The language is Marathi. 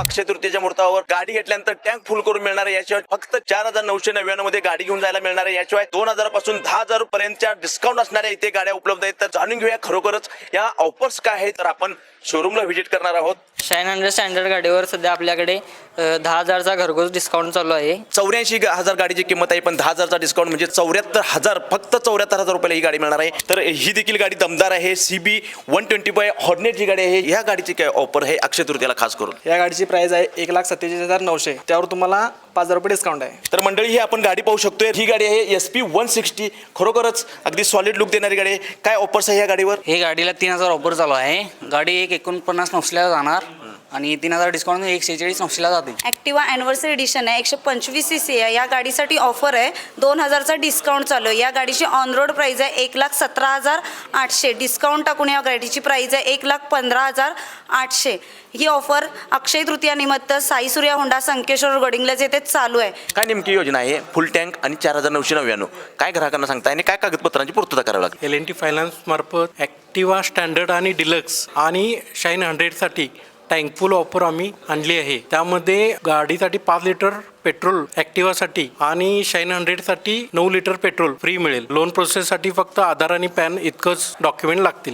अक्षय तृतीयेच्या मुहूर्तावर गाडी घेतल्यानंतर टँक फुल करून मिळणार आहे। याशिवाय फक्त 4,999 मध्ये गाडी घेऊन जायला मिळणार आहे। याशिवाय 2,000 पासून 10,000 पर्यंतच्या डिस्काउंट असणाऱ्या इथे गाड्या उपलब्ध आहेत। तर जाणून घेऊया खरोखरच या ऑफर्स काय आहेत। तर आपण शोरूमला व्हिजिट करणार आहोत। शाईन 100 स्टँडर्ड गाडीवर सध्या आपल्याकडे 10,000चा घरपोच डिस्काउंट चालू आहे। 84,000 गाडीची किंमत आहे, पण 10,000चा डिस्काउंट म्हणजे 74,000, फक्त 74,000 रुपयाला ही गाडी मिळणार आहे। तर ही देखील गाडी दमदार आहे। CB 125 हॉर्नेट जी गाडी आहे, या गाडीची काय ऑफर आहे अक्षय तृतीयेला खास करून? या गाडीची प्राइस आहे 1,47,900, त्यावर तुम्हाला 5,000 रुपये डिस्काउंट आहे। तर मंडळी ही आपण गाडी पाहू शकतोय। ही गाडी आहे SP 160, खरोखरच अगदी सॉलिड लुक देणारी गाडी आहे। काय ऑफर्स आहे या गाडीवर? हे गाडीला 3,000 ऑफर चालू आहे। गाडी 49,900ला जाणार आणि 3,000 डिस्काउंट 146,900ला जाते। ॲक्टिवा ॲनिव्हर्सरी एडिशन आहे, 125 cc आहे। या गाडीसाठी ऑफर आहे 2,000चा डिस्काउंट चालू आहे। या गाडीची ऑन रोड प्राइस आहे 1,17,800, डिस्काउंट टाकून या गाडीची प्राइस आहे 1,15,800। ही ऑफर अक्षय तृतीयानिमित्त साई सूर्या होंडा संकेश्वर गडिंग्लज येथे चालू आहे। काय नेमकी योजना आहे? फुल टँक आणि 4,999, काय ग्राहकांना सांगताय आणि काय कागदपत्रांची पूर्तता करावी लागेल? LNT फायनान्स मार्फत ॲक्टिवा स्टँडर्ड आणि डिलक्स आणि शाईन 100साठी टँकफुल ऑफर आम्ही आणली आहे। त्यामध्ये गाडीसाठी 5 लिटर पेट्रोल ॲक्टिवासाठी आणि शाईन 100साठी 9 लिटर पेट्रोल फ्री मिळेल। लोन प्रोसेससाठी फक्त आधार आणि पॅन इतकंच डॉक्युमेंट लागतील।